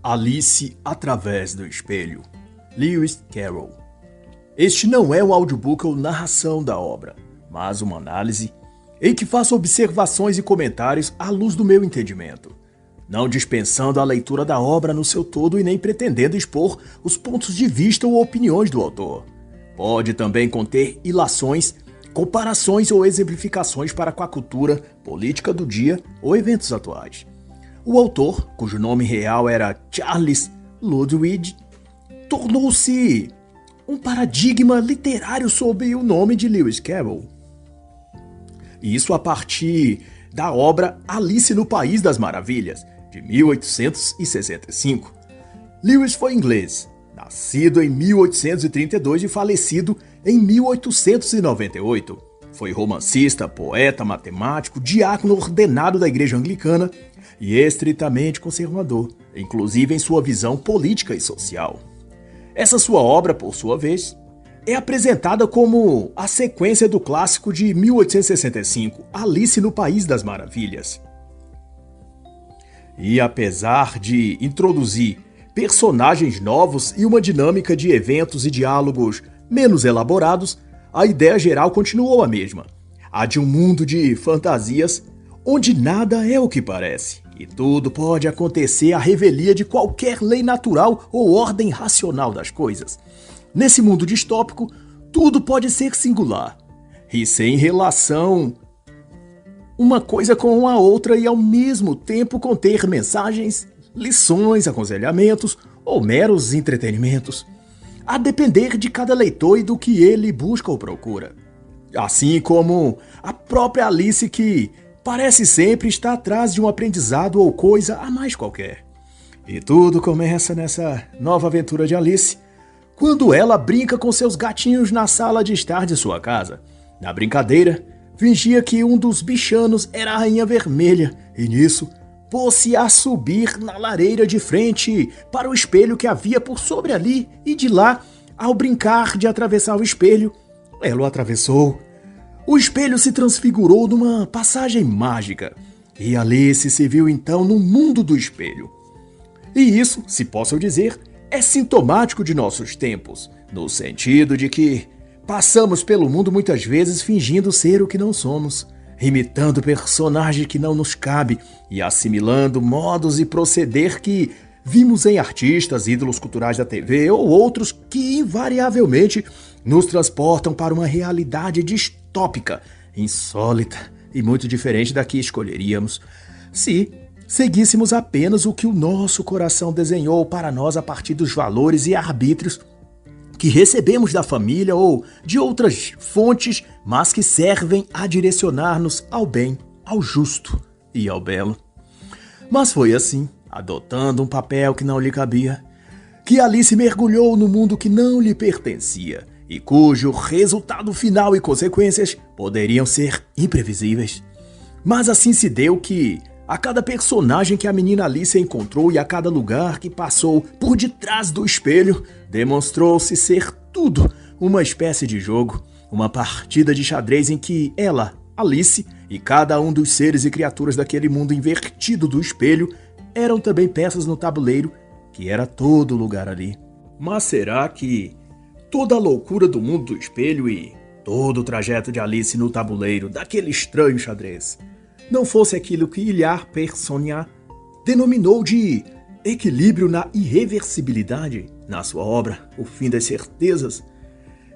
Alice através do espelho, Lewis Carroll. Este não é um audiobook ou narração da obra, mas uma análise em que faço observações e comentários à luz do meu entendimento, não dispensando a leitura da obra no seu todo e nem pretendendo expor os pontos de vista ou opiniões do autor. Pode também conter ilações, comparações ou exemplificações para com a cultura, política do dia ou eventos atuais. O autor, cujo nome real era Charles Ludwig, tornou-se um paradigma literário sob o nome de Lewis Carroll. Isso a partir da obra Alice no País das Maravilhas, de 1865. Lewis foi inglês, nascido em 1832 e falecido em 1898. Foi romancista, poeta, matemático, diácono ordenado da Igreja Anglicana e estritamente conservador, inclusive em sua visão política e social. Essa sua obra, por sua vez, é apresentada como a sequência do clássico de 1865, Alice no País das Maravilhas. E apesar de introduzir personagens novos e uma dinâmica de eventos e diálogos menos elaborados, a ideia geral continuou a mesma, a de um mundo de fantasias onde nada é o que parece e tudo pode acontecer à revelia de qualquer lei natural ou ordem racional das coisas. Nesse mundo distópico, tudo pode ser singular e sem relação uma coisa com a outra e ao mesmo tempo conter mensagens, lições, aconselhamentos ou meros entretenimentos, a depender de cada leitor e do que ele busca ou procura. Assim como a própria Alice, que parece sempre estar atrás de um aprendizado ou coisa a mais qualquer. E tudo começa nessa nova aventura de Alice, quando ela brinca com seus gatinhos na sala de estar de sua casa. Na brincadeira, fingia que um dos bichanos era a Rainha Vermelha, e nisso pôs-se a subir na lareira de frente para o espelho que havia por sobre ali, e de lá, ao brincar de atravessar o espelho, ela o atravessou. O espelho se transfigurou numa passagem mágica, e Alice se viu então no mundo do espelho. E isso, se posso dizer, é sintomático de nossos tempos, no sentido de que passamos pelo mundo muitas vezes fingindo ser o que não somos, imitando personagens que não nos cabe e assimilando modos e proceder que vimos em artistas, ídolos culturais da TV ou outros que invariavelmente nos transportam para uma realidade distópica, insólita e muito diferente da que escolheríamos se seguíssemos apenas o que o nosso coração desenhou para nós a partir dos valores e arbítrios que recebemos da família ou de outras fontes, mas que servem a direcionar-nos ao bem, ao justo e ao belo. Mas foi assim, adotando um papel que não lhe cabia, que Alice mergulhou no mundo que não lhe pertencia e cujo resultado final e consequências poderiam ser imprevisíveis. Mas assim se deu que a cada personagem que a menina Alice encontrou e a cada lugar que passou por detrás do espelho, demonstrou-se ser tudo uma espécie de jogo, uma partida de xadrez em que ela, Alice, e cada um dos seres e criaturas daquele mundo invertido do espelho eram também peças no tabuleiro, que era todo lugar ali. Mas será que toda a loucura do mundo do espelho e todo o trajeto de Alice no tabuleiro daquele estranho xadrez não fosse aquilo que Hilaire Personnat denominou de equilíbrio na irreversibilidade na sua obra O Fim das Certezas?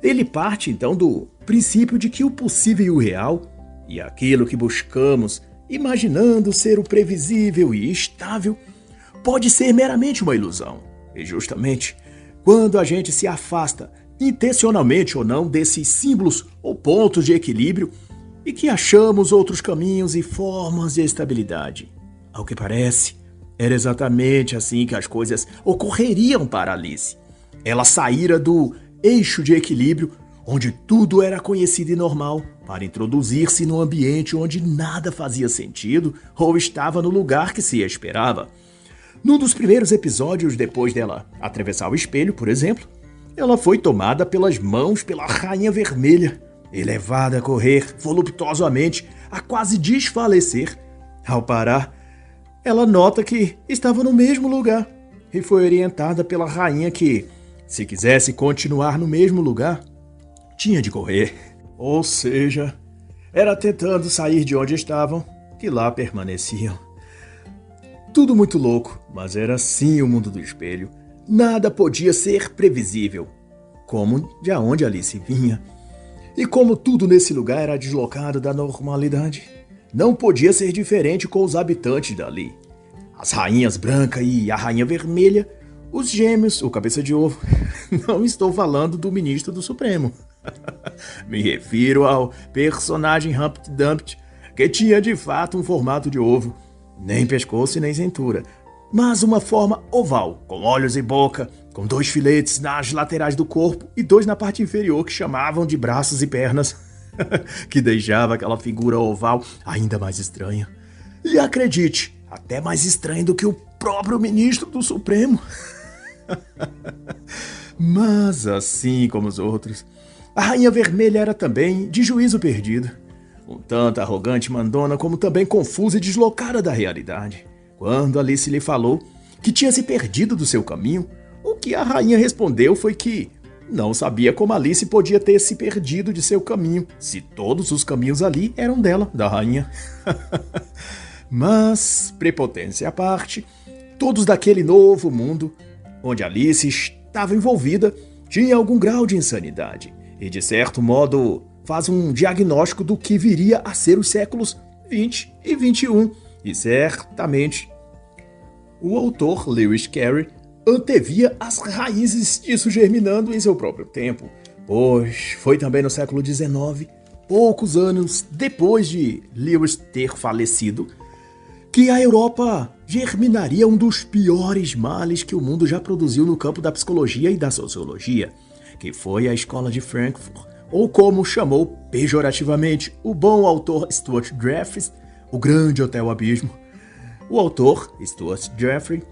Ele parte então do princípio de que o possível e o real, e aquilo que buscamos, imaginando ser o previsível e estável, pode ser meramente uma ilusão. E justamente quando a gente se afasta, intencionalmente ou não, desses símbolos ou pontos de equilíbrio, e que achamos outros caminhos e formas de estabilidade. Ao que parece, era exatamente assim que as coisas ocorreriam para Alice. Ela saíra do eixo de equilíbrio, onde tudo era conhecido e normal, para introduzir-se num ambiente onde nada fazia sentido ou estava no lugar que se esperava. Num dos primeiros episódios, depois dela atravessar o espelho, por exemplo, ela foi tomada pelas mãos pela Rainha Vermelha, e levada a correr voluptuosamente, a quase desfalecer. Ao parar, ela nota que estava no mesmo lugar, e foi orientada pela rainha que, se quisesse continuar no mesmo lugar, tinha de correr. Ou seja, era tentando sair de onde estavam que lá permaneciam. Tudo muito louco, mas era assim o mundo do espelho. Nada podia ser previsível, como de onde Alice vinha. E como tudo nesse lugar era deslocado da normalidade, não podia ser diferente com os habitantes dali. As rainhas branca e a rainha vermelha, os gêmeos, o cabeça de ovo. Não estou falando do ministro do Supremo. Me refiro ao personagem Humpty Dumpty, que tinha de fato um formato de ovo. Nem pescoço e nem cintura, mas uma forma oval, com olhos e boca, com 2 filetes nas laterais do corpo e 2 na parte inferior que chamavam de braços e pernas, que deixava aquela figura oval ainda mais estranha. E acredite, até mais estranho do que o próprio ministro do Supremo. Mas assim como os outros, a Rainha Vermelha era também de juízo perdido. Um tanto arrogante e mandona, como também confusa e deslocada da realidade. Quando Alice lhe falou que tinha se perdido do seu caminho, o que a rainha respondeu foi que não sabia como Alice podia ter se perdido de seu caminho, se todos os caminhos ali eram dela, da rainha. Mas, prepotência à parte, todos daquele novo mundo, onde Alice estava envolvida, tinham algum grau de insanidade, e de certo modo faz um diagnóstico do que viria a ser os séculos 20 e 21, e certamente o autor Lewis Carroll antevia as raízes disso germinando em seu próprio tempo, pois foi também no século XIX, poucos anos depois de Lewis ter falecido, que a Europa germinaria um dos piores males que o mundo já produziu no campo da psicologia e da sociologia, que foi a Escola de Frankfurt, ou como chamou pejorativamente o bom autor Stuart Jeffrey, o grande Hotel Abismo. O autor, Stuart Jeffrey,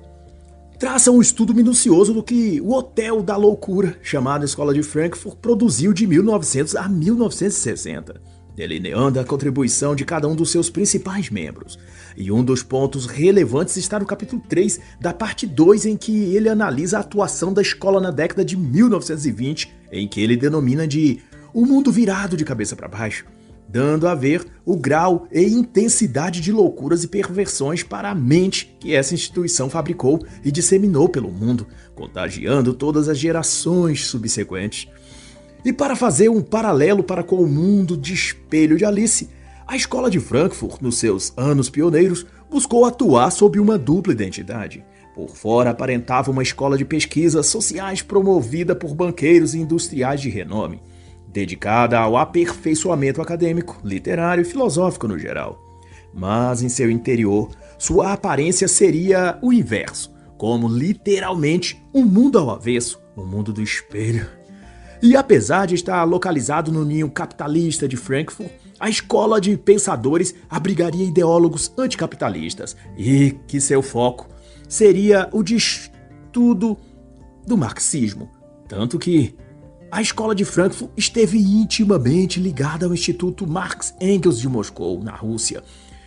traça um estudo minucioso do que o Hotel da Loucura, chamado Escola de Frankfurt, produziu de 1900 a 1960, delineando a contribuição de cada um dos seus principais membros. E um dos pontos relevantes está no capítulo 3 da parte 2, em que ele analisa a atuação da escola na década de 1920, em que ele denomina de o mundo virado de cabeça para baixo, dando a ver o grau e intensidade de loucuras e perversões para a mente que essa instituição fabricou e disseminou pelo mundo, contagiando todas as gerações subsequentes. E para fazer um paralelo para com o mundo de espelho de Alice, a Escola de Frankfurt, nos seus anos pioneiros, buscou atuar sob uma dupla identidade. Por fora aparentava uma escola de pesquisas sociais promovida por banqueiros e industriais de renome, dedicada ao aperfeiçoamento acadêmico, literário e filosófico no geral. Mas em seu interior, sua aparência seria o inverso, como literalmente um mundo ao avesso, um mundo do espelho. E apesar de estar localizado no ninho capitalista de Frankfurt, a escola de pensadores abrigaria ideólogos anticapitalistas e que seu foco seria o de estudo do marxismo, tanto que a escola de Frankfurt esteve intimamente ligada ao Instituto Marx Engels de Moscou, na Rússia.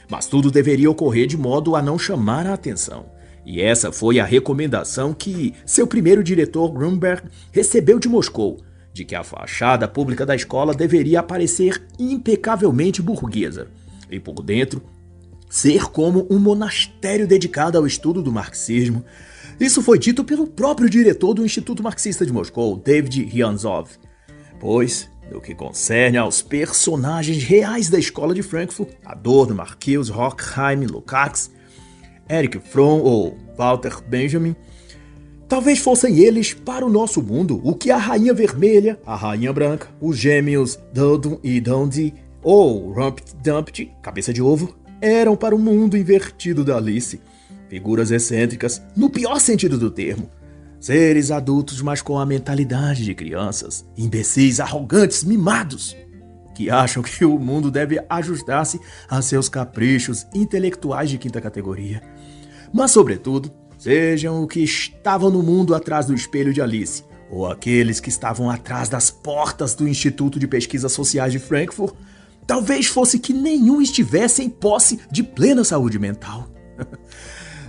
Mas tudo deveria ocorrer de modo a não chamar a atenção. E essa foi a recomendação que seu primeiro diretor, Grunberg, recebeu de Moscou, de que a fachada pública da escola deveria aparecer impecavelmente burguesa, e por dentro ser como um monastério dedicado ao estudo do marxismo. Isso foi dito pelo próprio diretor do Instituto Marxista de Moscou, David Riazanov. Pois, no que concerne aos personagens reais da escola de Frankfurt, Adorno, Marcuse, Horkheim, Lukács, Erich Fromm ou Walter Benjamin, talvez fossem eles para o nosso mundo o que a Rainha Vermelha, a Rainha Branca, os gêmeos Dodon e Dundee ou Humpty Dumpty, cabeça de ovo, eram para o mundo invertido da Alice. Figuras excêntricas, no pior sentido do termo. Seres adultos, mas com a mentalidade de crianças. Imbecis, arrogantes, mimados. Que acham que o mundo deve ajustar-se a seus caprichos intelectuais de quinta categoria. Mas, sobretudo, sejam o que estavam no mundo atrás do espelho de Alice, ou aqueles que estavam atrás das portas do Instituto de Pesquisas Sociais de Frankfurt, talvez fosse que nenhum estivesse em posse de plena saúde mental.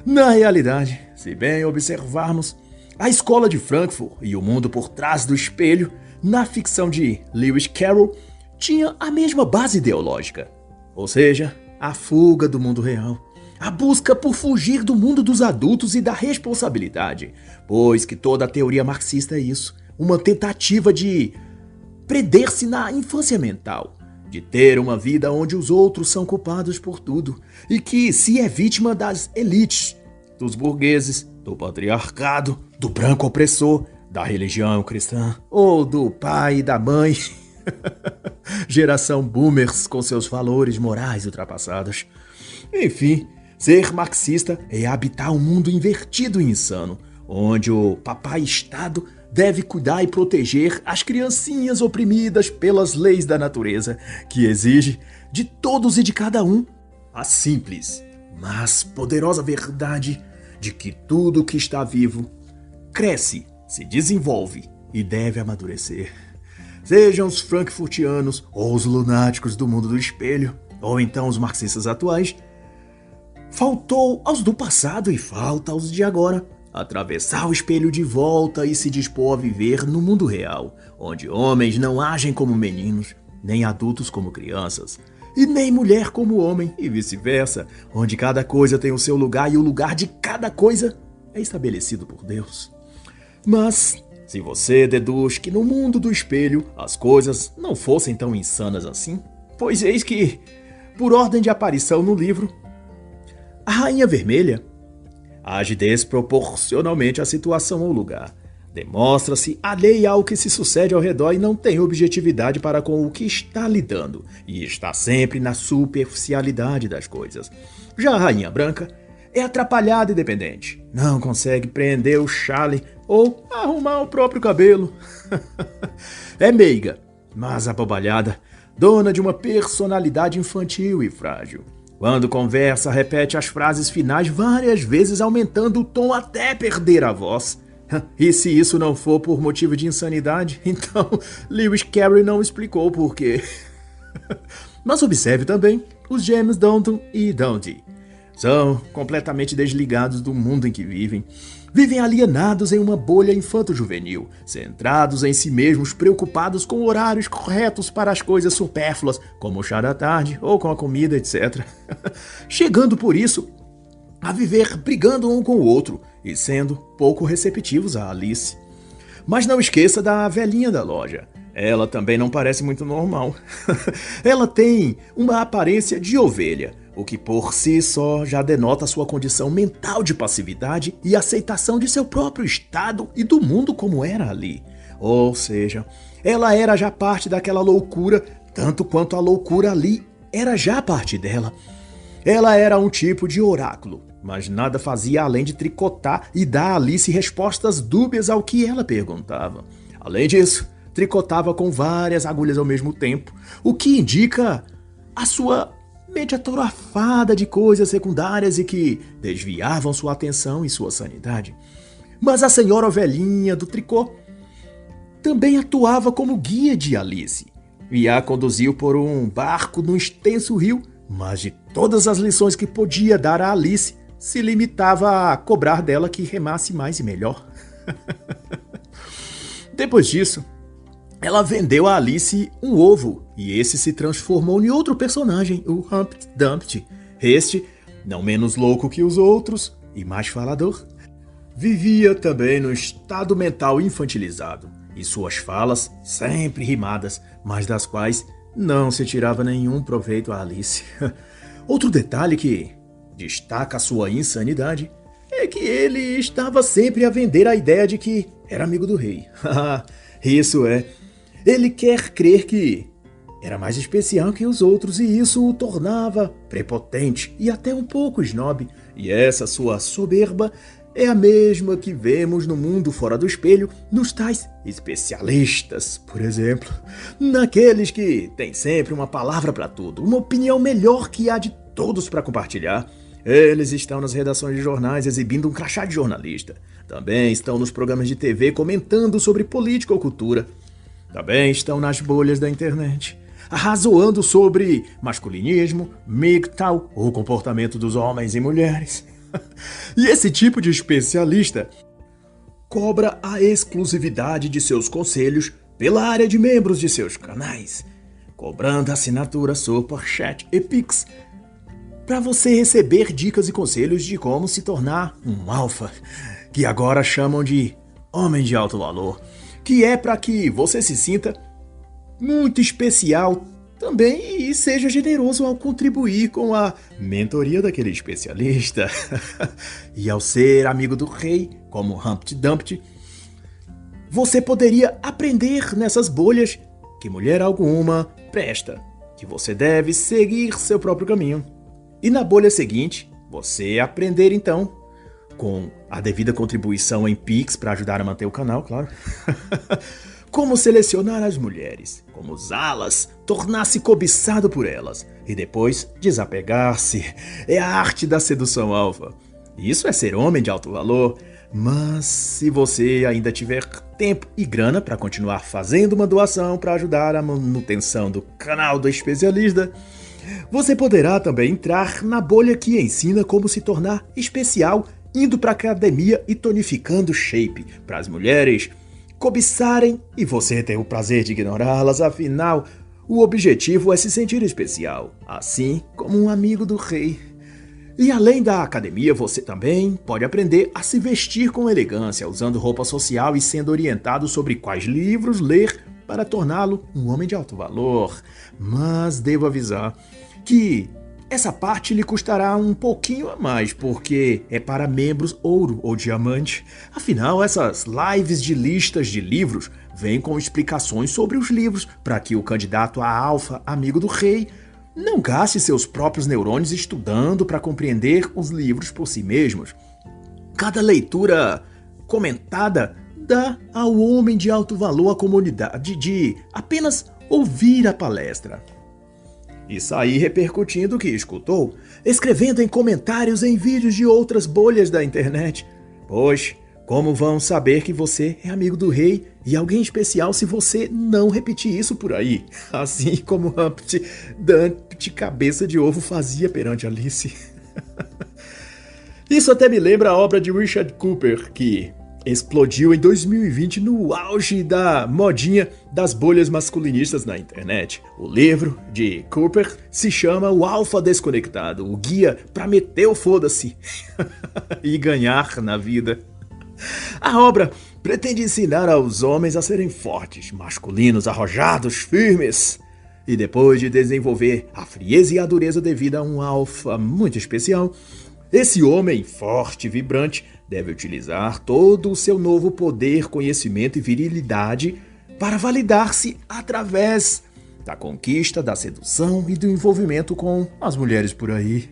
Na realidade, se bem observarmos, a escola de Frankfurt e o mundo por trás do espelho, na ficção de Lewis Carroll, tinha a mesma base ideológica, ou seja, a fuga do mundo real. A busca por fugir do mundo dos adultos e da responsabilidade, pois que toda a teoria marxista é isso, uma tentativa de prender-se na infância mental, de ter uma vida onde os outros são culpados por tudo e que se é vítima das elites, dos burgueses, do patriarcado, do branco opressor, da religião cristã ou do pai e da mãe. Geração boomers com seus valores morais ultrapassados. Enfim, ser marxista é habitar um mundo invertido e insano, onde o papai Estado deve cuidar e proteger as criancinhas oprimidas pelas leis da natureza, que exige de todos e de cada um a simples, mas poderosa verdade de que tudo que está vivo cresce, se desenvolve e deve amadurecer. Sejam os frankfurtianos ou os lunáticos do mundo do espelho, ou então os marxistas atuais, faltou aos do passado e falta aos de agora atravessar o espelho de volta e se dispor a viver no mundo real, onde homens não agem como meninos, nem adultos como crianças, e nem mulher como homem, e vice-versa, onde cada coisa tem o seu lugar e o lugar de cada coisa é estabelecido por Deus. Mas, se você deduz que no mundo do espelho as coisas não fossem tão insanas assim, pois eis que, por ordem de aparição no livro, a Rainha Vermelha age desproporcionalmente à situação ou lugar. Demonstra-se alheia ao que se sucede ao redor e não tem objetividade para com o que está lidando, e está sempre na superficialidade das coisas. Já a Rainha Branca é atrapalhada e dependente. Não consegue prender o chale ou arrumar o próprio cabelo. É meiga, mas abobalhada, dona de uma personalidade infantil e frágil. Quando conversa, repete as frases finais várias vezes, aumentando o tom até perder a voz. E se isso não for por motivo de insanidade, então Lewis Carroll não explicou o porquê. Mas observe também os gêmeos Downton e Dundee. São completamente desligados do mundo em que vivem. Vivem alienados em uma bolha infanto-juvenil, centrados em si mesmos, preocupados com horários corretos para as coisas supérfluas, como o chá da tarde ou com a comida, etc. Chegando por isso a viver brigando um com o outro e sendo pouco receptivos a Alice. Mas não esqueça da velhinha da loja. Ela também não parece muito normal. Ela tem uma aparência de ovelha, o que por si só já denota sua condição mental de passividade e aceitação de seu próprio estado e do mundo como era ali. Ou seja, ela era já parte daquela loucura, tanto quanto a loucura ali era já parte dela. Ela era um tipo de oráculo, mas nada fazia além de tricotar e dar a Alice respostas dúbias ao que ela perguntava. Além disso, tricotava com várias agulhas ao mesmo tempo, o que indica a sua mente atordoada de coisas secundárias e que desviavam sua atenção e sua sanidade. Mas a senhora velhinha do tricô também atuava como guia de Alice e a conduziu por um barco num extenso rio, mas de todas as lições que podia dar a Alice, se limitava a cobrar dela que remasse mais e melhor. Depois disso, ela vendeu a Alice um ovo, e esse se transformou em outro personagem, o Humpty Dumpty. Este, não menos louco que os outros, e mais falador, vivia também no estado mental infantilizado, e suas falas sempre rimadas, mas das quais não se tirava nenhum proveito a Alice. Outro detalhe que destaca a sua insanidade é que ele estava sempre a vender a ideia de que era amigo do rei. Isso é, ele quer crer que era mais especial que os outros e isso o tornava prepotente e até um pouco snob. E essa sua soberba é a mesma que vemos no mundo fora do espelho, nos tais especialistas, por exemplo. Naqueles que têm sempre uma palavra para tudo, uma opinião melhor que a de todos para compartilhar. Eles estão nas redações de jornais exibindo um crachá de jornalista. Também estão nos programas de TV comentando sobre política ou cultura. Também estão nas bolhas da internet, arrazoando sobre masculinismo, MGTOW ou comportamento dos homens e mulheres. E esse tipo de especialista cobra a exclusividade de seus conselhos pela área de membros de seus canais, cobrando assinatura Superchat e Pix, para você receber dicas e conselhos de como se tornar um alfa, que agora chamam de homem de alto valor, que é para que você se sinta muito especial também e seja generoso ao contribuir com a mentoria daquele especialista. E ao ser amigo do rei, como Humpty Dumpty, você poderia aprender nessas bolhas que mulher alguma presta, que você deve seguir seu próprio caminho. E na bolha seguinte, você aprender então, com a devida contribuição em Pix para ajudar a manter o canal, claro, como selecionar as mulheres, como usá-las, tornar-se cobiçado por elas e depois desapegar-se. É a arte da sedução alfa. Isso é ser homem de alto valor, mas se você ainda tiver tempo e grana para continuar fazendo uma doação para ajudar a manutenção do canal do especialista, você poderá também entrar na bolha que ensina como se tornar especial indo para a academia e tonificando shape para as mulheres cobiçarem e você ter o prazer de ignorá-las, afinal, o objetivo é se sentir especial, assim como um amigo do rei. E além da academia, você também pode aprender a se vestir com elegância, usando roupa social e sendo orientado sobre quais livros ler para torná-lo um homem de alto valor. Mas devo avisar que essa parte lhe custará um pouquinho a mais, porque é para membros ouro ou diamante. Afinal, essas lives de listas de livros vêm com explicações sobre os livros, para que o candidato a alfa, amigo do rei, não gaste seus próprios neurônios estudando para compreender os livros por si mesmos. Cada leitura comentada dá ao homem de alto valor a comunidade de apenas ouvir a palestra e sair repercutindo o que escutou, escrevendo em comentários em vídeos de outras bolhas da internet. Pois, como vão saber que você é amigo do rei e alguém especial se você não repetir isso por aí? Assim como Humpty Dumpty cabeça de ovo fazia perante Alice. Isso até me lembra a obra de Richard Cooper, que explodiu em 2020 no auge da modinha das bolhas masculinistas na internet. O livro de Cooper se chama O Alfa Desconectado, o guia para meter o foda-se e ganhar na vida. A obra pretende ensinar aos homens a serem fortes, masculinos, arrojados, firmes. E depois de desenvolver a frieza e a dureza devida a um alfa muito especial, esse homem forte e vibrante deve utilizar todo o seu novo poder, conhecimento e virilidade para validar-se através da conquista, da sedução e do envolvimento com as mulheres por aí.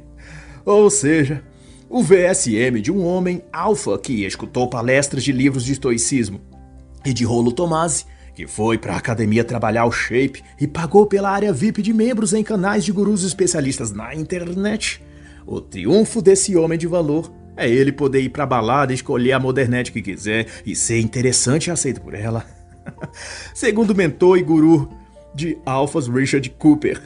Ou seja, o VSM de um homem alfa que escutou palestras de livros de estoicismo e de Rollo Tomassi, que foi para a academia trabalhar o shape e pagou pela área VIP de membros em canais de gurus especialistas na internet. O triunfo desse homem de valor é ele poder ir pra balada e escolher a modernete que quiser e ser interessante e aceito por ela. Segundo o mentor e guru de alfas Richard Cooper,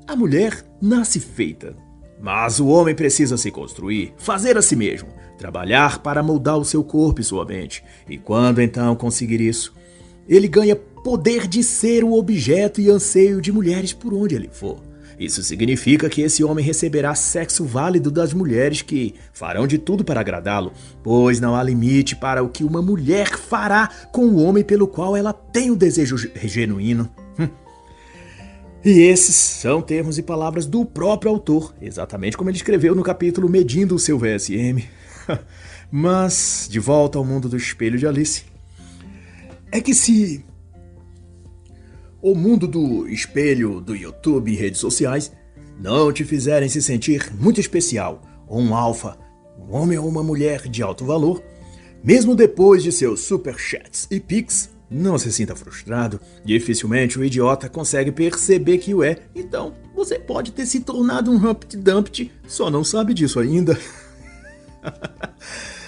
a mulher nasce feita, mas o homem precisa se construir, fazer a si mesmo, trabalhar para moldar o seu corpo e sua mente. E quando então conseguir isso, ele ganha poder de ser o objeto e anseio de mulheres por onde ele for. Isso significa que esse homem receberá sexo válido das mulheres que farão de tudo para agradá-lo, pois não há limite para o que uma mulher fará com o homem pelo qual ela tem o desejo genuíno. E esses são termos e palavras do próprio autor, exatamente como ele escreveu no capítulo Medindo o seu VSM. Mas, de volta ao mundo do espelho de Alice, é que se o mundo do espelho do YouTube e redes sociais não te fizerem se sentir muito especial, ou um alfa, um homem ou uma mulher de alto valor, mesmo depois de seus superchats e pix, não se sinta frustrado. Dificilmente o idiota consegue perceber que o é, então você pode ter se tornado um Humpty Dumpty, só não sabe disso ainda.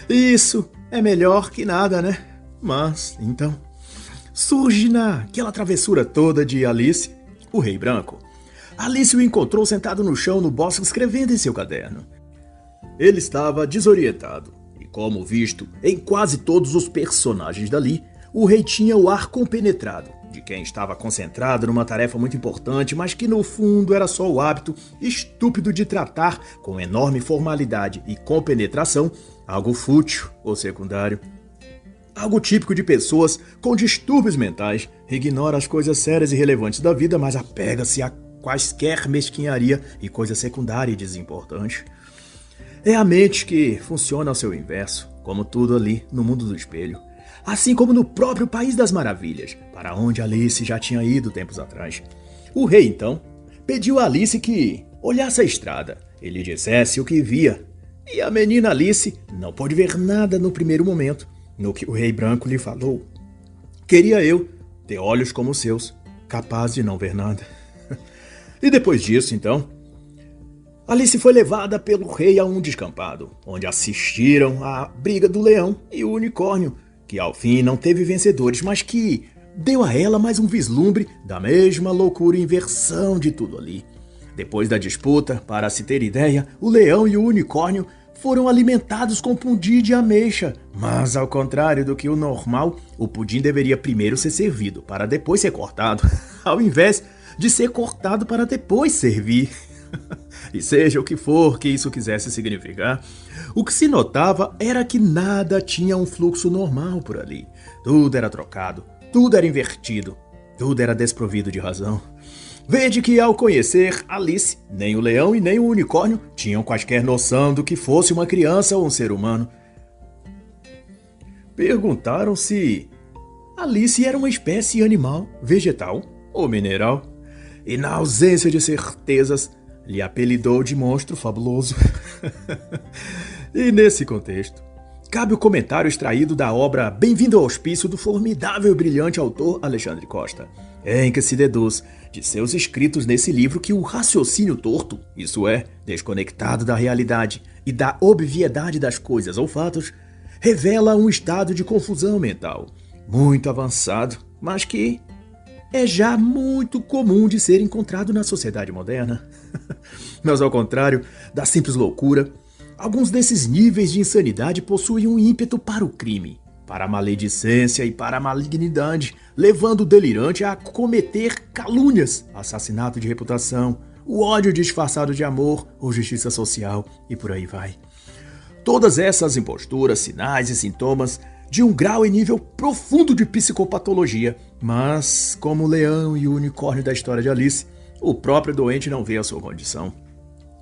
Isso é melhor que nada, né? Mas, então, surge naquela travessura toda de Alice, o Rei Branco. Alice o encontrou sentado no chão no bosque escrevendo em seu caderno. Ele estava desorientado, e como visto em quase todos os personagens dali, o rei tinha o ar compenetrado, de quem estava concentrado numa tarefa muito importante, mas que no fundo era só o hábito estúpido de tratar com enorme formalidade e compenetração algo fútil ou secundário. Algo típico de pessoas com distúrbios mentais, ignora as coisas sérias e relevantes da vida, mas apega-se a quaisquer mesquinharia e coisa secundária e desimportante. É a mente que funciona ao seu inverso, como tudo ali no mundo do espelho. Assim como no próprio País das Maravilhas, para onde Alice já tinha ido tempos atrás. O rei, então, pediu a Alice que olhasse a estrada e lhe dissesse o que via. E a menina Alice não pôde ver nada no primeiro momento, no que o rei branco lhe falou. Queria eu ter olhos como os seus, capaz de não ver nada. E depois disso, então, Alice foi levada pelo rei a um descampado, onde assistiram à briga do leão e o unicórnio, que ao fim não teve vencedores, mas que deu a ela mais um vislumbre da mesma loucura e inversão de tudo ali. Depois da disputa, para se ter ideia, o leão e o unicórnio foram alimentados com pudim de ameixa, mas ao contrário do que o normal, o pudim deveria primeiro ser servido para depois ser cortado, ao invés de ser cortado para depois servir. E seja o que for que isso quisesse significar, o que se notava era que nada tinha um fluxo normal por ali. Tudo era trocado, tudo era invertido, tudo era desprovido de razão. Vede que, ao conhecer Alice, nem o leão e nem o unicórnio tinham quaisquer noção do que fosse uma criança ou um ser humano. Perguntaram se Alice era uma espécie animal, vegetal ou mineral, e na ausência de certezas, lhe apelidou de monstro fabuloso. E nesse contexto, cabe o comentário extraído da obra Bem-vindo ao Hospício do formidável e brilhante autor Alexandre Costa, em que se deduz de seus escritos nesse livro que o raciocínio torto, isso é, desconectado da realidade e da obviedade das coisas ou fatos, revela um estado de confusão mental, muito avançado, mas que é já muito comum de ser encontrado na sociedade moderna. Mas ao contrário da simples loucura, alguns desses níveis de insanidade possuem um ímpeto para o crime, para a maledicência e para a malignidade, levando o delirante a cometer calúnias, assassinato de reputação, o ódio disfarçado de amor ou justiça social e por aí vai. Todas essas imposturas, sinais e sintomas de um grau e nível profundo de psicopatologia, mas, como o leão e o unicórnio da história de Alice, o próprio doente não vê a sua condição.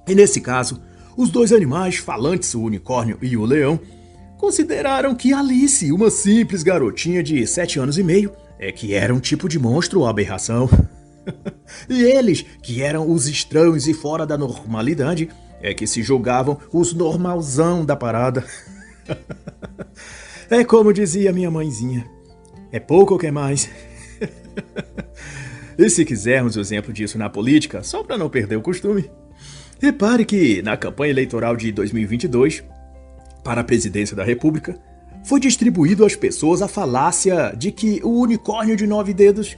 E nesse caso, os dois animais falantes, o unicórnio e o leão, consideraram que Alice, uma simples garotinha de 7 anos e meio, é que era um tipo de monstro ou aberração. E eles, que eram os estranhos e fora da normalidade, é que se julgavam os normalzão da parada. É como dizia minha mãezinha, é pouco ou quer mais? E se quisermos o exemplo disso na política, só para não perder o costume, repare que na campanha eleitoral de 2022, para a presidência da República, foi distribuído às pessoas a falácia de que o unicórnio de 9 dedos,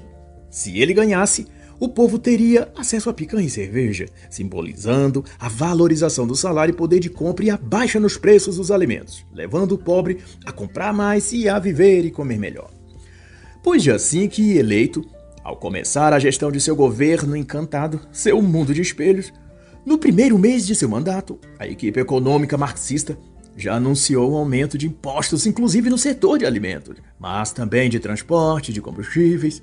se ele ganhasse, o povo teria acesso a picanha e cerveja, simbolizando a valorização do salário e poder de compra e a baixa nos preços dos alimentos, levando o pobre a comprar mais e a viver e comer melhor. Pois de assim que eleito, ao começar a gestão de seu governo encantado, seu mundo de espelhos, no primeiro mês de seu mandato, a equipe econômica marxista já anunciou um aumento de impostos, inclusive no setor de alimentos, mas também de transporte, de combustíveis,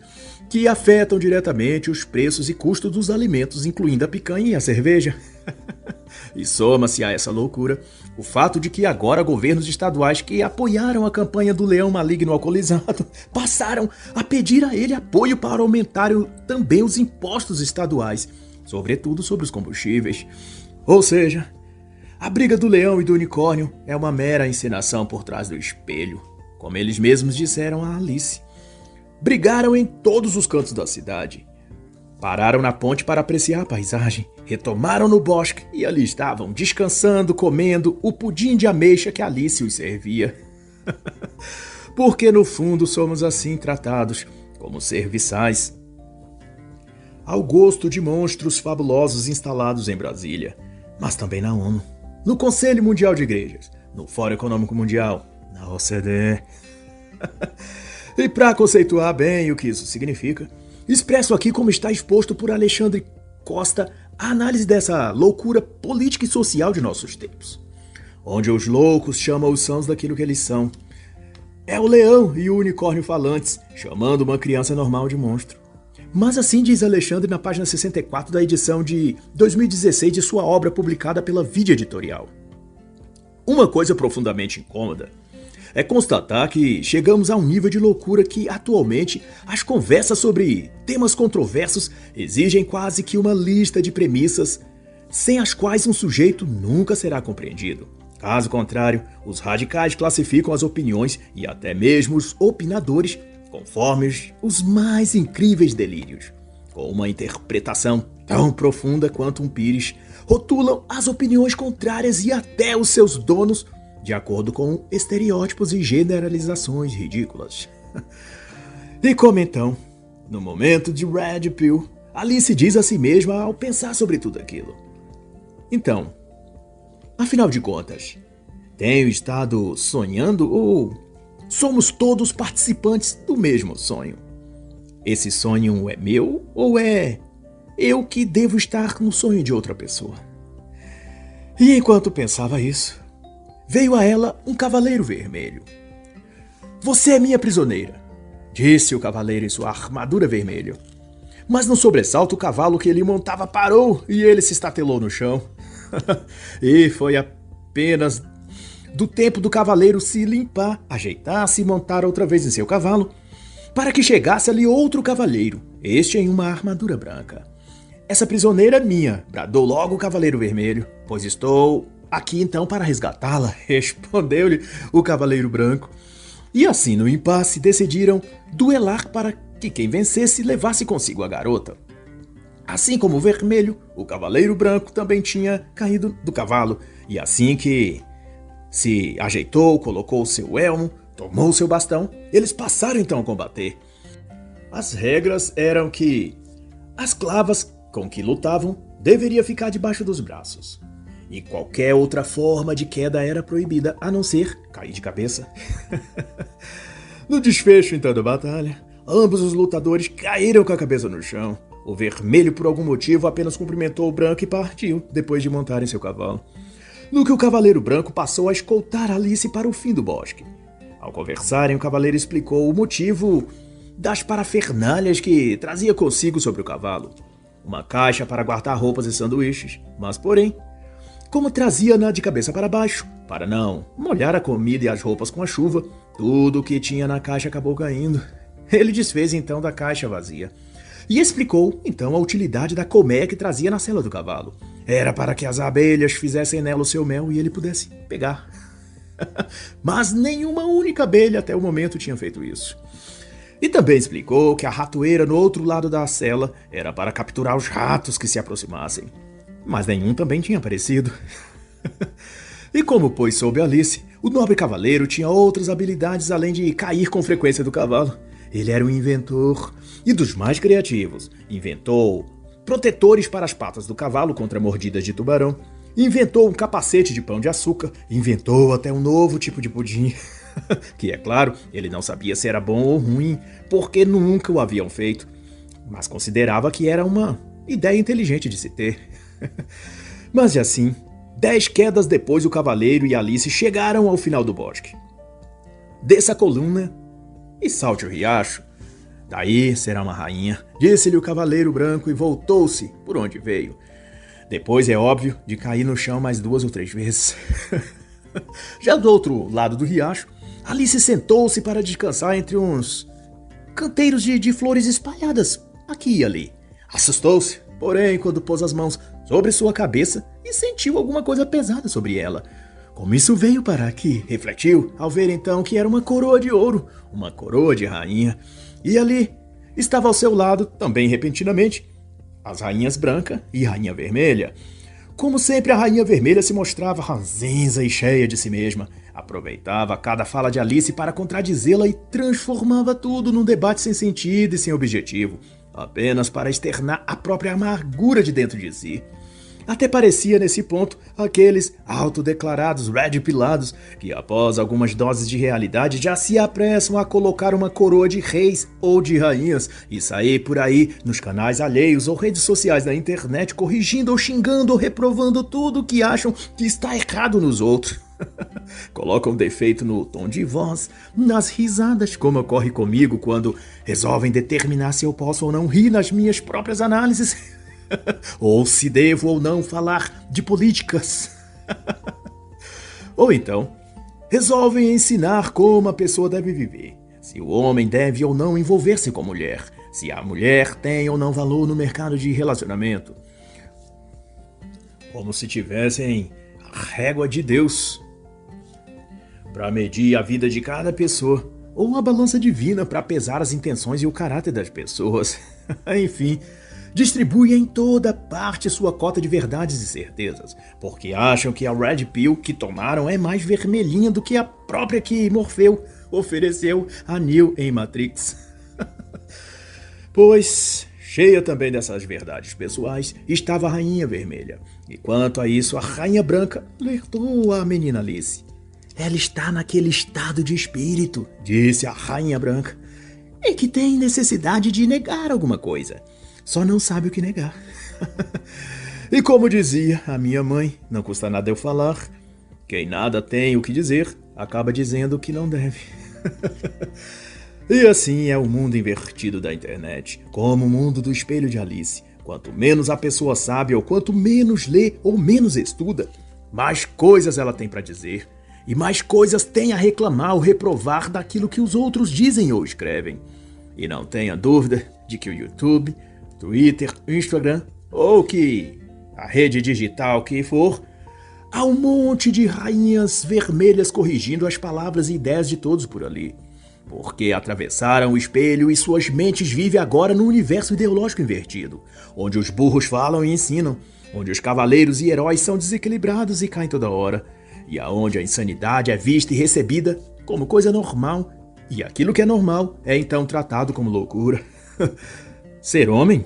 que afetam diretamente os preços e custos dos alimentos, incluindo a picanha e a cerveja. E soma-se a essa loucura o fato de que agora governos estaduais que apoiaram a campanha do leão maligno alcoolizado passaram a pedir a ele apoio para aumentar também os impostos estaduais, sobretudo sobre os combustíveis. Ou seja, a briga do leão e do unicórnio é uma mera encenação por trás do espelho, como eles mesmos disseram a Alice. Brigaram em todos os cantos da cidade. Pararam na ponte para apreciar a paisagem, retomaram no bosque e ali estavam, descansando, comendo o pudim de ameixa que Alice os servia. Porque no fundo somos assim tratados, como serviçais, ao gosto de monstros fabulosos instalados em Brasília, mas também na ONU, no Conselho Mundial de Igrejas, no Fórum Econômico Mundial, na OCDE. E para conceituar bem o que isso significa, expresso aqui como está exposto por Alexandre Costa a análise dessa loucura política e social de nossos tempos, onde os loucos chamam os sãos daquilo que eles são. É o leão e o unicórnio falantes, chamando uma criança normal de monstro. Mas assim diz Alexandre na página 64 da edição de 2016 de sua obra publicada pela Vídeo Editorial. Uma coisa profundamente incômoda é constatar que chegamos a um nível de loucura que, atualmente, as conversas sobre temas controversos exigem quase que uma lista de premissas sem as quais um sujeito nunca será compreendido. Caso contrário, os radicais classificam as opiniões e até mesmo os opinadores conforme os mais incríveis delírios. Com uma interpretação tão profunda quanto um pires, rotulam as opiniões contrárias e até os seus donos de acordo com estereótipos e generalizações ridículas. E como então, no momento de Red Pill, Alice diz a si mesma ao pensar sobre tudo aquilo: então, afinal de contas, tenho estado sonhando ou somos todos participantes do mesmo sonho? Esse sonho é meu ou é eu que devo estar no sonho de outra pessoa? E enquanto pensava isso, veio a ela um cavaleiro vermelho. Você é minha prisioneira, disse o cavaleiro em sua armadura vermelha. Mas no sobressalto o cavalo que ele montava parou e ele se estatelou no chão. E foi apenas do tempo do cavaleiro se limpar, ajeitar-se e montar outra vez em seu cavalo, para que chegasse ali outro cavaleiro, este em uma armadura branca. Essa prisioneira é minha, bradou logo o cavaleiro vermelho, pois estou aqui então para resgatá-la, respondeu-lhe o cavaleiro branco. E assim no impasse decidiram duelar para que quem vencesse levasse consigo a garota. Assim como o vermelho, o cavaleiro branco também tinha caído do cavalo, e assim que se ajeitou, colocou seu elmo, tomou seu bastão, eles passaram então a combater. As regras eram que as clavas com que lutavam deveria ficar debaixo dos braços, e qualquer outra forma de queda era proibida, a não ser cair de cabeça. No desfecho então da batalha, ambos os lutadores caíram com a cabeça no chão. O vermelho, por algum motivo, apenas cumprimentou o branco e partiu, depois de montar em seu cavalo. No que o cavaleiro branco passou a escoltar Alice para o fim do bosque. Ao conversarem, o cavaleiro explicou o motivo das parafernálias que trazia consigo sobre o cavalo. Uma caixa para guardar roupas e sanduíches, mas porém, como trazia-na de cabeça para baixo, para não molhar a comida e as roupas com a chuva, tudo o que tinha na caixa acabou caindo. Ele desfez então da caixa vazia e explicou então a utilidade da colmeia que trazia na sela do cavalo. Era para que as abelhas fizessem nela o seu mel e ele pudesse pegar. Mas nenhuma única abelha até o momento tinha feito isso. E também explicou que a ratoeira no outro lado da cela era para capturar os ratos que se aproximassem. Mas nenhum também tinha aparecido. E como pois soube Alice, o nobre cavaleiro tinha outras habilidades além de cair com frequência do cavalo. Ele era um inventor e dos mais criativos. Inventou protetores para as patas do cavalo contra mordidas de tubarão. Inventou um capacete de pão de açúcar. Inventou até um novo tipo de pudim. Que, é claro, ele não sabia se era bom ou ruim, porque nunca o haviam feito. Mas considerava que era uma ideia inteligente de se ter. Mas e assim, 10 quedas depois o cavaleiro e Alice chegaram ao final do bosque. Desça a coluna e salte o riacho. Daí será uma rainha, disse-lhe o cavaleiro branco e voltou-se por onde veio. Depois, é óbvio, de cair no chão mais 2 ou 3 vezes. Já do outro lado do riacho, Alice sentou-se para descansar entre uns canteiros de flores espalhadas aqui e ali. Assustou-se, porém, quando pôs as mãos sobre sua cabeça e sentiu alguma coisa pesada sobre ela. Como isso veio para aqui? Refletiu, ao ver então que era uma coroa de ouro, uma coroa de rainha. E ali estava ao seu lado, também repentinamente, as rainhas branca e rainha vermelha. Como sempre, a rainha vermelha se mostrava ranzinza e cheia de si mesma. Aproveitava cada fala de Alice para contradizê-la e transformava tudo num debate sem sentido e sem objetivo, apenas para externar a própria amargura de dentro de si. Até parecia nesse ponto aqueles autodeclarados Red Pilados que após algumas doses de realidade já se apressam a colocar uma coroa de reis ou de rainhas e sair por aí nos canais alheios ou redes sociais da internet corrigindo ou xingando ou reprovando tudo que acham que está errado nos outros. Colocam defeito no tom de voz, nas risadas, como ocorre comigo quando resolvem determinar se eu posso ou não rir nas minhas próprias análises. Ou se devo ou não falar de políticas. Ou então, resolvem ensinar como a pessoa deve viver, se o homem deve ou não envolver-se com a mulher, se a mulher tem ou não valor no mercado de relacionamento. Como se tivessem a régua de Deus para medir a vida de cada pessoa, ou uma balança divina para pesar as intenções e o caráter das pessoas. Enfim, distribui em toda parte sua cota de verdades e certezas, porque acham que a Red Pill que tomaram é mais vermelhinha do que a própria que Morfeu ofereceu a Neo em Matrix. Pois, cheia também dessas verdades pessoais, estava a Rainha Vermelha. E quanto a isso, a Rainha Branca alertou a menina Alice. Ela está naquele estado de espírito, disse a Rainha Branca, e que tem necessidade de negar alguma coisa. Só não sabe o que negar. E como dizia a minha mãe, não custa nada eu falar, quem nada tem o que dizer, acaba dizendo o que não deve. E assim é o mundo invertido da internet, como o mundo do espelho de Alice. Quanto menos a pessoa sabe ou quanto menos lê ou menos estuda, mais coisas ela tem para dizer. E mais coisas tem a reclamar ou reprovar daquilo que os outros dizem ou escrevem. E não tenha dúvida de que o YouTube, Twitter, Instagram ou que a rede digital que for, há um monte de rainhas vermelhas corrigindo as palavras e ideias de todos por ali. Porque atravessaram o espelho e suas mentes vivem agora num universo ideológico invertido, onde os burros falam e ensinam, onde os cavaleiros e heróis são desequilibrados e caem toda hora, e aonde a insanidade é vista e recebida como coisa normal, e aquilo que é normal é então tratado como loucura. Ser homem?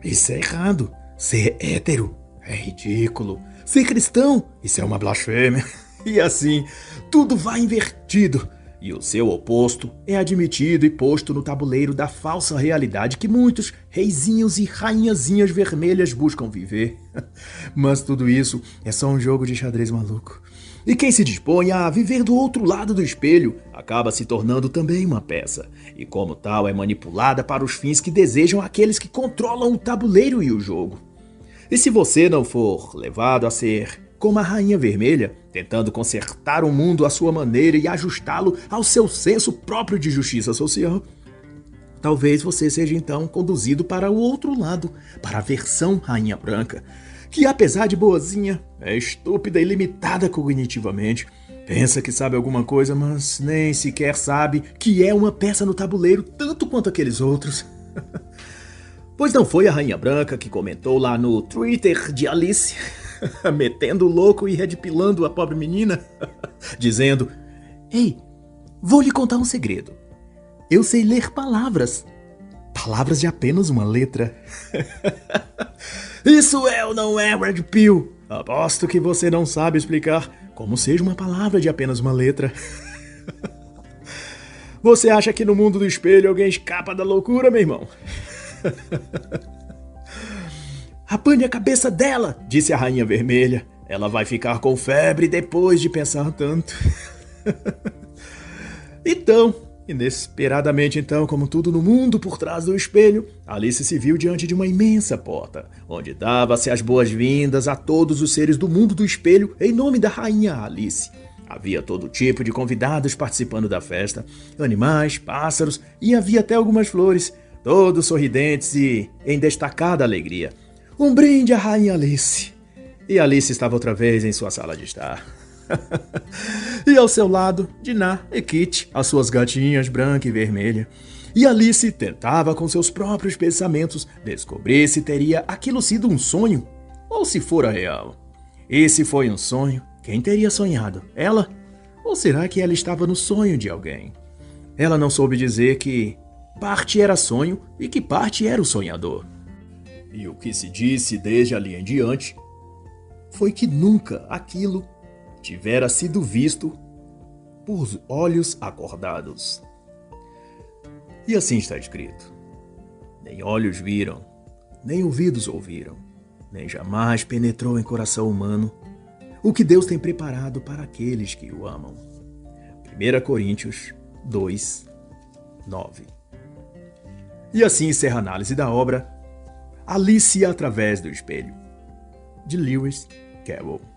Isso é errado. Ser hétero? É ridículo. Ser cristão? Isso é uma blasfêmia. E assim, tudo vai invertido. E o seu oposto é admitido e posto no tabuleiro da falsa realidade que muitos reizinhos e rainhazinhas vermelhas buscam viver. Mas tudo isso é só um jogo de xadrez maluco. E quem se dispõe a viver do outro lado do espelho acaba se tornando também uma peça, e como tal é manipulada para os fins que desejam aqueles que controlam o tabuleiro e o jogo. E se você não for levado a ser como a Rainha Vermelha, tentando consertar o mundo à sua maneira e ajustá-lo ao seu senso próprio de justiça social, talvez você seja então conduzido para o outro lado, para a versão Rainha Branca, que apesar de boazinha, é estúpida e limitada cognitivamente. Pensa que sabe alguma coisa, mas nem sequer sabe que é uma peça no tabuleiro tanto quanto aqueles outros. Pois não foi a Rainha Branca que comentou lá no Twitter de Alice, metendo o louco e redpilando a pobre menina, dizendo: "Ei, vou lhe contar um segredo. Eu sei ler palavras. Palavras de apenas uma letra." Isso é ou não é Red Pill? Aposto que você não sabe explicar como seja uma palavra de apenas uma letra. Você acha que no mundo do espelho alguém escapa da loucura, meu irmão? "Apane a cabeça dela", disse a Rainha Vermelha. "Ela vai ficar com febre depois de pensar tanto." Então, inesperadamente então, como tudo no mundo por trás do espelho, Alice se viu diante de uma imensa porta, onde dava-se as boas-vindas a todos os seres do mundo do espelho em nome da Rainha Alice. Havia todo tipo de convidados participando da festa, animais, pássaros e havia até algumas flores, todos sorridentes e em destacada alegria. Um brinde à Rainha Alice. E Alice estava outra vez em sua sala de estar. E ao seu lado, Dinah e Kitty, as suas gatinhas branca e vermelha. E Alice tentava com seus próprios pensamentos descobrir se teria aquilo sido um sonho ou se fora real. E se foi um sonho, quem teria sonhado? Ela? Ou será que ela estava no sonho de alguém? Ela não soube dizer que parte era sonho e que parte era o sonhador. E o que se disse desde ali em diante foi que nunca aquilo tivera sido visto por olhos acordados. E assim está escrito: nem olhos viram, nem ouvidos ouviram, nem jamais penetrou em coração humano o que Deus tem preparado para aqueles que o amam. 1 Coríntios 2, 9. E assim encerra a análise da obra Alice através do espelho, de Lewis Carroll.